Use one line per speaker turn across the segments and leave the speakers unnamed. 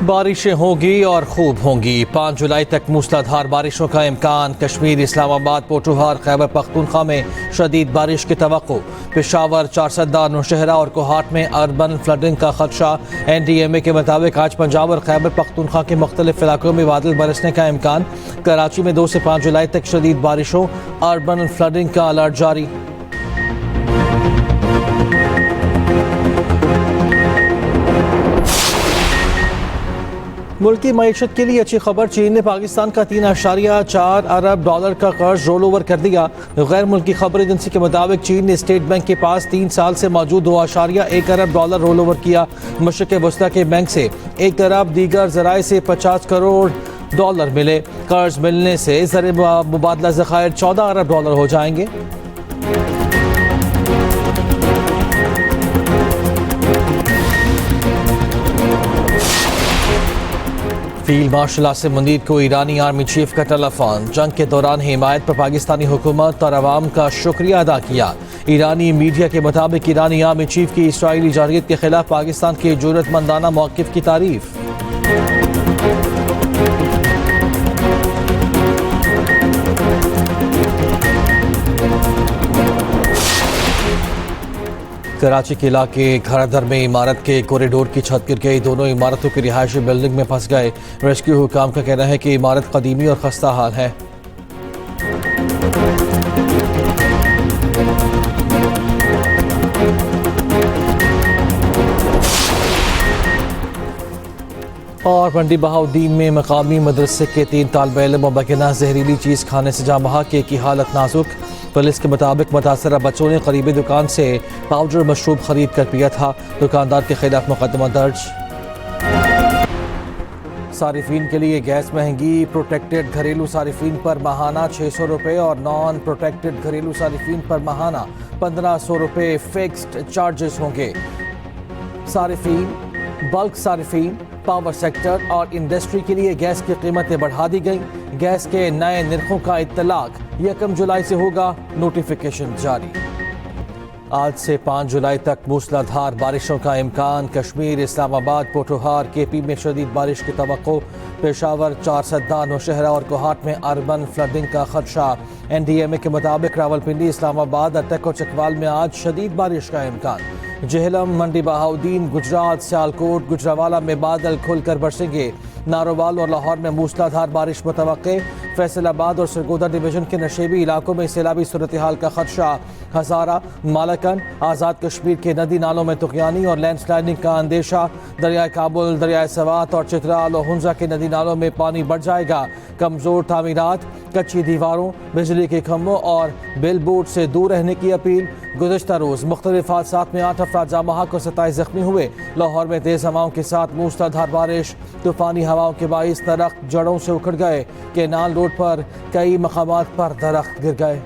बारिशें होंगी और खूब होंगी। 5 जुलाई तक मूसलाधार बारिशों का इम्कान। कश्मीर, इस्लामाबाद, पोठोहार, खैबर पख्तूनख्वा में शदीद बारिश की तवक्को। पेशावर, चारसदा, नौशहरा और कोहाट में अर्बन फ्लडिंग का खदशा। NDMA के मुताबिक आज पंजाब और खैबर पख्तूनख्वा के मुख्तलिफ इलाकों में बादल बरसने का इम्कान। कराची में 2 से 5 जुलाई तक शदीद बारिशों, अर्बन फ्लडिंग का अलर्ट जारी। मुल्क की मईशत के लिए अच्छी खबर। चीन ने पाकिस्तान का $3.4 अरब का कर्ज रोल ओवर कर दिया। गैर मुल्की खबर एजेंसी के मुताबिक चीन ने स्टेट बैंक के पास 3 साल से मौजूद $2.1 अरब रोल ओवर किया। मशरिक़ वस्ता के बैंक से 1 अरब, दीगर ज़राए से $50 करोड़ मिले। कर्ज मिलने से ज़र मुबादला ज़खायर $14 अरब हो जाएंगे। फील्ड मार्शल आसिम मुनीर को ईरानी आर्मी चीफ का टेलीफोन। जंग के दौरान हिमायत पर पाकिस्तानी हुकूमत और अवाम का शुक्रिया अदा किया। ईरानी मीडिया के मुताबिक ईरानी आर्मी चीफ की इसराइली जारहियत के खिलाफ पाकिस्तान के जुर्रतमंदाना मौक़िफ़ की तारीफ। कराची के इलाके घरदर में इमारत के कॉरिडोर की छत गिर गई। दोनों इमारतों की रिहायशी बिल्डिंग में फंस गए। रेस्क्यू हुकाम का कहना है कि इमारत कदीमी और खस्ता हाल है। और मंडी बहाउद्दीन में मकामी मदरसे के 3 तालिबे इल्म मुबैना जहरीली चीज़ खाने से जाँ बहक, एक की हालत नाजुक। पुलिस के मुताबिक मुतासरा बच्चों ने करीबी दुकान से पाउडर मशरूब खरीद कर पिया था। दुकानदार के खिलाफ मुकदमा दर्ज। सारिफीन के लिए गैस महंगी। प्रोटेक्टेड घरेलू सारिफीन पर माहाना ₹600 और नॉन प्रोटेक्टेड घरेलू सारिफीन पर माहाना ₹1500 फिक्स्ड चार्जेस होंगे। सारिफीन, बल्क सारिफीन, पावर सेक्टर और इंडस्ट्री के लिए गैस की कीमतें बढ़ा दी गई। गैस के नए निर्खों का इत्तलाक 1 जुलाई से होगा। नोटिफिकेशन जारी। आज से 5 जुलाई तक मूसलाधार बारिशों का इम्कान। कश्मीर, इस्लामाबाद, पोठोहार, KP में शदीद बारिश की तवक्को। पेशावर, चारसदा, नौशहरा और कोहाट में अर्बन फ्लडिंग का खदशा। NDMA के मुताबिक रावलपिंडी, इस्लामाबाद, अटक और चकवाल में आज शदीद बारिश का इम्कान। जेहलम, मंडी बहाउद्दीन, गुजरात, सियालकोट, गुजरावाला में बादल खुलकर बरसेंगे। नारोवाल और लाहौर में मूसलाधार बारिश मुतवक्के। फैसलाबाद और सरगोदा डिवीजन के नशेबी इलाकों में सैलाबी सूरत हाल का खदशा। हजारा, मालकन, आज़ाद कश्मीर के नदी नालों में तुगयानी और लैंडस्लाइडिंग का अंदेशा। दरियाए काबुल, दरियाए सवात और चित्राल और हुंजा के नदी नालों में पानी बढ़ जाएगा। कमज़ोर तामीरात, कच्ची दीवारों, बिजली के खंभों और बिल बोर्ड से दूर रहने की अपील। गुज़श्ता रोज़ मुख्तलिफ हादसात में 8 अफराद जाँ बहक और 27 जख्मी हुए। लाहौर में तेज़ हवाओं के साथ मूसलाधार बारिश। तूफ़ानी हवाओं के बाइस दरख्त जड़ों से उखड़ गए। केनाल रोड पर कई मकामात पर दरख्त गिर गए।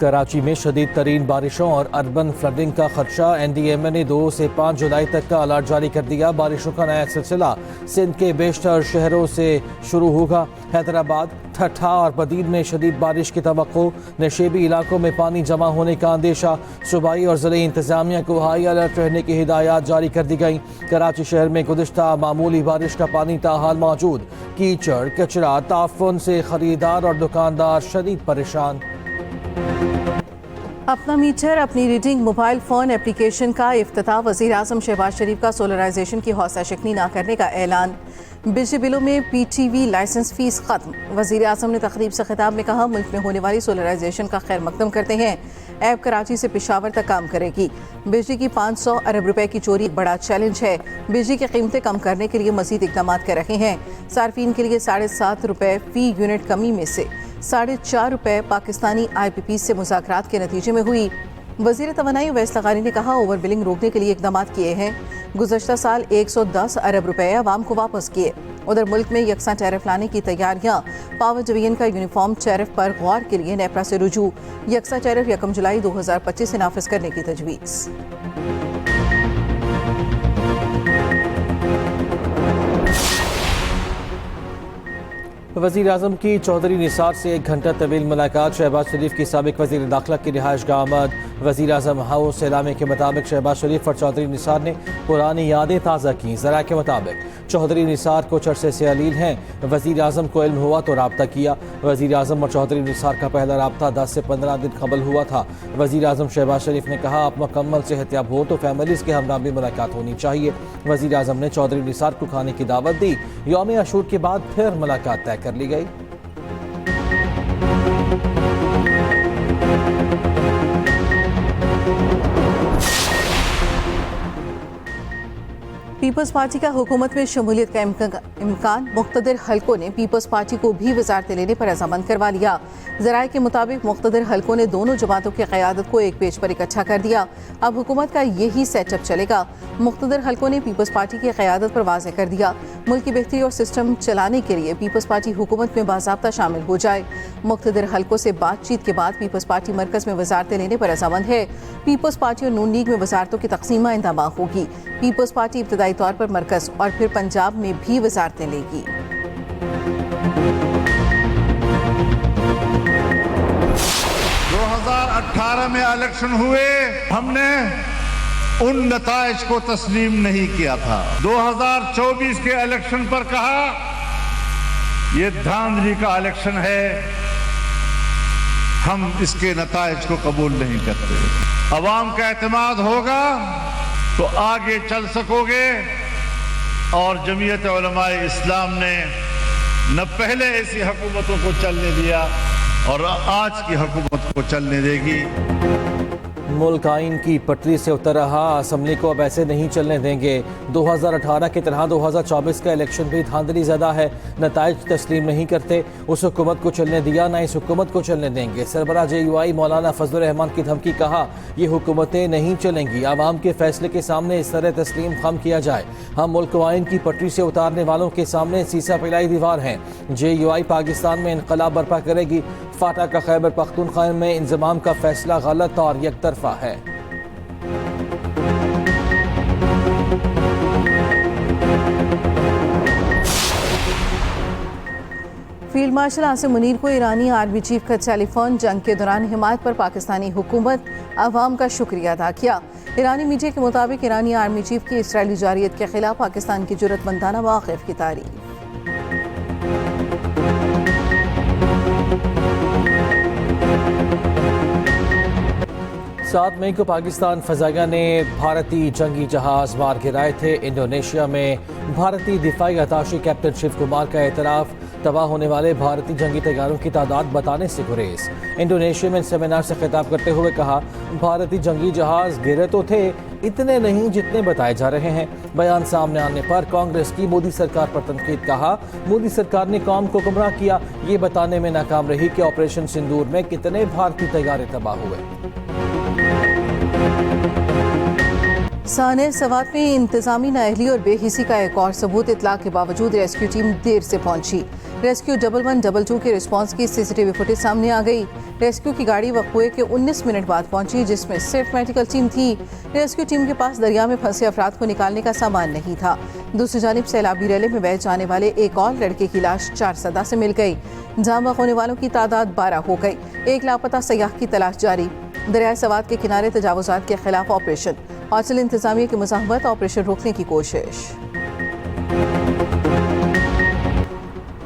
कराची में शदीद तरीन बारिशों और अर्बन फ्लडिंग का खदशा। NDMA ने 2 से 5 जुलाई तक का अलर्ट जारी कर दिया। बारिशों का नया सिलसिला सिंध के बेशतर शहरों से शुरू होगा। हैदराबाद, ठट्ठा और बदीन में शदीद बारिश की तवक्को। नशेबी इलाकों में पानी जमा होने का अंदेशा। सूबाई और ज़िले इंतजामिया को हाई अलर्ट रहने की हिदायत जारी कर दी गई। कराची शहर में गुज़िश्ता मामूली बारिश का पानी ताहाल मौजूद। कीचड़, कचरा, ताफुन से खरीदार और दुकानदार शदीद परेशान।
अपना मीटर अपनी रीडिंग मोबाइल फ़ोन एप्लीकेशन का इफ्तिताह। वज़ीर आज़म शहबाज शरीफ का सोलराइजेशन की हौसला शिकनी न करने का ऐलान। बिजली बिलों में PTV लाइसेंस फीस खत्म। वज़ीर आज़म ने तकरीब से खिताब में कहा, मुल्क में होने वाली सोलराइजेशन का खैर मकदम करते हैं। ऐप कराची से पेशावर तक काम करेगी। बिजली की 500 अरब रुपए की चोरी एक बड़ा चैलेंज है। बिजली की कीमतें कम करने के लिए मज़ीद इक़दाम कर रहे हैं। सार्फिन के लिए ₹7.5 फ़ी यूनिट कमी में से ₹4.5 पाकिस्तानी IPP से मुज़ाकरात के नतीजे में हुई। वज़ीर तवानाई उवैस लगानी ने कहा, ओवर बिलिंग रोकने के लिए इक़दाम किए हैं। गुज़श्ता साल 110 अरब रुपए अवाम को वापस किए। उधर मुल्क में यकसा टैरिफ लाने की तैयारियां। पावर डिवीजन का यूनिफॉर्म टैरिफ पर गौर के लिए नेपरा से रुजू। यकसा टैरिफ 1 जुलाई 2025 से नाफिज करने की तजवीज़।
वज़ीर आज़म की चौधरी निसार से 1 घंटा तवील मुलाकात। शहबाज शरीफ की साबिक वज़ीर दाखिला की रिहाइश गाह आमद। वज़ीर आज़म हाउस एलामे के मुताबिक शहबाज शरीफ और चौधरी निसार ने पुरानी यादें ताज़ा की। ज़रा के मुताबिक चौधरी निसार कुछ अरसे से अलील हैं। वज़ीर आज़म को इल्म हुआ तो रब्ता किया। वज़ीर आज़म और चौधरी निसार का पहला रब्ता 10 से 15 दिन कबल हुआ था। वज़ीर आज़म शहबाज शरीफ ने कहा, आप मुकम्मल सेहतयाब हो तो फैमिलीज़ के हमरा भी मुलाकात होनी चाहिए। वज़ीर आज़म ने चौधरी निसार को खाने की दावत दी। यौम आशूर के बाद फिर मुलाकात तय कर ली गई।
पीपल्स पार्टी का हुकूमत में शमूलियत का इम्कान। मुख्तदिर हलकों ने पीपल्स पार्टी को भी वजारतें लेने पर रजामंद करवा लिया। ज़राए के मुताबिक मुख्तदिर हलकों ने दोनों जमातों की क़यादत को एक पेज पर इकट्ठा कर दिया। अब हुकूमत का यही सेटअप चलेगा। मुख्तदिर हलकों ने पीपल्स पार्टी की क़यादत पर वाज़ेह कर दिया, मुल्क की बेहतरी और सिस्टम चलाने के लिए पीपल्स पार्टी हुकूमत में बाज़ाब्ता शामिल हो जाए। मुख्तदिर हलकों से बातचीत के बाद पीपल्स पार्टी मरकज़ में वजारतें लेने पर रजामंद है। पीपल्स पार्टी और नून लीग में वजारतों की तकसीम इंतमा होगी। पीपल्स पार्टी इब्तदाई तौर पर मरकज़ और फिर पंजाब में भी वजारतें लेगी।
2018 में इलेक्शन हुए, हमने उन नताइज को तस्लीम नहीं किया था। 2024 के इलेक्शन पर कहा ये धांधली का इलेक्शन है, हम इसके नताइज को कबूल नहीं करते। अवाम का एतमाद होगा तो आगे चल सकोगे। और जमीयत उलमाए इस्लाम ने न पहले ऐसी हुकूमतों को चलने दिया और आज की हुकूमत को चलने देगी।
मुल्क आइन की पटरी से उतर रहा, असम्बली को अब ऐसे नहीं चलने देंगे। 2018 की तरह 2024 का इलेक्शन भी धांधली ज़्यादा है। नताइज तस्लीम नहीं करते। उस हुकूमत को चलने दिया, ना इस हुकूमत को चलने देंगे। सरबराह JUI मौलाना फजलुर रहमान की धमकी। कहा, ये हुकूमतें नहीं चलेंगी। आवाम के फैसले के सामने इस तरह तस्लीम खम किया जाए। हम मुल्क आइन की पटरी से उतारने वालों के सामने सीसा पिलाई दीवार हैं। JUI पाकिस्तान में इनकलाब बर्पा करेगी। फाटा का खैबर पख्तूनख्वा में इंजमाम का फैसला गलत और यकतरफा है।
फील्ड मार्शल आसिम मुनीर को ईरानी आर्मी चीफ का टेलीफोन। जंग के दौरान हिमायत पर पाकिस्तानी हुकूमत अवाम का शुक्रिया अदा किया। ईरानी मीडिया के मुताबिक ईरानी आर्मी चीफ की इसराइली जारियत के खिलाफ पाकिस्तान की जुर्रतमंदाना मौक़िफ़ की तारीफ।
7 मई को पाकिस्तान फ़ज़ाइया ने भारतीय जंगी जहाज़ मार गिराए थे। इंडोनेशिया में भारतीय दिफाई अताशी कैप्टन शिव कुमार का एतराफ़। तबाह होने वाले भारतीय जंगी तैयारों की तादाद बताने से गुरेज। इंडोनेशिया में सेमिनार से खिताब करते हुए कहा, भारतीय जंगी जहाज़ गिरे तो थे, इतने नहीं जितने बताए जा रहे हैं। बयान सामने आने पर कांग्रेस की मोदी सरकार पर तनकीद। कहा, मोदी सरकार ने कौम को गुमराह किया, ये बताने में नाकाम रही कि ऑपरेशन सिंदूर में कितने भारतीय तैयारे तबाह हुए।
साने सवात में इंतजामी नाअहली और बेहिसी का एक और सबूत। इतला के बावजूद रेस्क्यू टीम देर से पहुंची। रेस्क्यू 1112 के रिस्पांस की CCTV फुटेज सामने आ गई। रेस्क्यू की गाड़ी वक़्फ़े के 19 मिनट बाद पहुंची, जिसमें सिर्फ मेडिकल टीम थी। रेस्क्यू टीम के पास दरिया में फंसे अफराद को निकालने का सामान नहीं था। दूसरी जानिब सैलाबी रैली में बह जाने वाले एक और लड़के की लाश 4 सदा से मिल गई। जाम बख्श होने वालों की तादाद 12 हो गई। एक लापता सयाह की तलाश जारी। दरिया सवात के किनारे तजावुजात के खिलाफ ऑपरेशन। हौसल इंतजामिया की मुज़ाहमत, ऑपरेशन रोकने की कोशिश।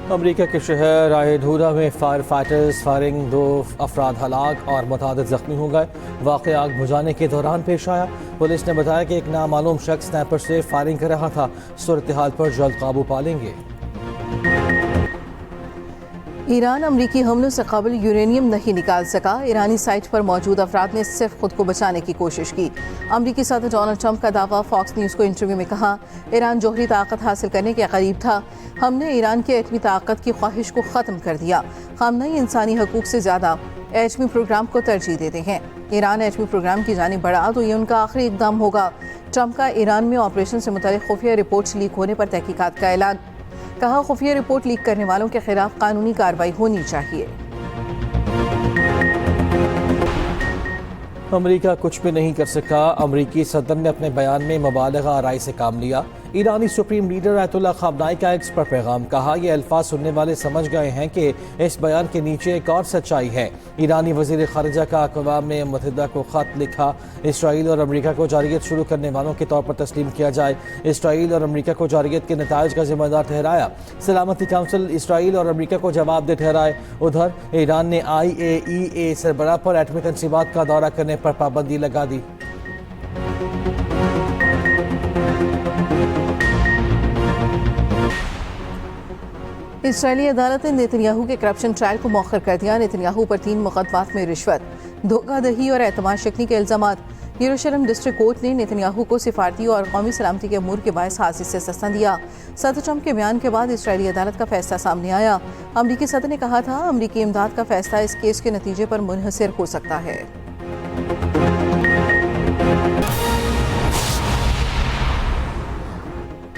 अमरीका के शहर रायडूरा में फायर फाइटर्स फायरिंग, 2 अफराद हलाक और मुतादिद जख्मी हो गए। वाक़या आग बुझाने के दौरान पेश आया। पुलिस ने बताया कि एक नामालूम शख्स स्नैपर से फायरिंग कर रहा था। सूरत हाल पर जल्द काबू पा लेंगे।
ईरान अमरीकी हमलों से कबल यूरेनियम नहीं निकाल सका। ईरानी साइट पर मौजूद अफराद ने सिर्फ खुद को बचाने की कोशिश की। अमरीकी सदर डोनाल्ड ट्रंप का दावा। फॉक्स न्यूज़ को इंटरव्यू में कहा, ईरान जोहरी ताकत हासिल करने के करीब था। हमने ईरान की एटमी ताकत की ख्वाहिश को ख़त्म कर दिया। खामनेई इंसानी हकूक़ से ज़्यादा एटमी प्रोग्राम को तरजीह देते हैं। ईरान एटमी प्रोग्राम की जानिब बढ़ा तो ये उनका आखिरी इक़दाम होगा। ट्रंप का ईरान में ऑपरेशन से मुताल्लिक़ खुफिया रिपोर्ट्स लीक होने पर तहकीकात का ऐलान। कहा, खुफिया रिपोर्ट लीक करने वालों के खिलाफ कानूनी कार्रवाई होनी चाहिए। अमरीका कुछ भी नहीं कर सका। अमरीकी सदर ने अपने बयान में मुबालगा आराई से काम लिया।
ईरानी सुप्रीम लीडर आयतुल्लाह ख़ामनाई का एक्स पर पैगाम, कहा यह अल्फाज सुनने वाले समझ गए हैं कि इस बयान के नीचे एक और सच्चाई है। ईरानी वज़ीर ख़ारिजा का अक़वाम मुत्तहिदा को ख़त लिखा, इसराइल और अमरीका को जारियत शुरू करने वालों के तौर पर तस्लीम किया जाए। इसराइल और अमरीका को जारियत के नताइज का जिम्मेदार ठहराया। सलामती काउंसिल इसराइल और अमरीका को जवाबदेह ठहराए। उधर ईरान ने IAEA सरबराह पर एटमी तंसीबात का दौरा करने पर पाबंदी लगा दी।
इसराइली अदालत ने नेतन्याहू के करप्शन ट्रायल को मौखर कर दिया। नेतन्याहू पर 3 मुकदमात में रिश्वत, धोखाधड़ी और एतमाद शिकनी के इल्जामात। यरूशलेम डिस्ट्रिक्ट कोर्ट ने नेतन्याहू को सिफारती और कौमी सलामती के अमूर के बायस हाजिर से सस्ता दिया। सदर ट्रंप के बयान के बाद इसराइली अदालत का फैसला सामने आया। अमरीकी सदर ने कहा था अमरीकी इमदाद का फैसला इस केस के नतीजे पर मुनहसर हो सकता है।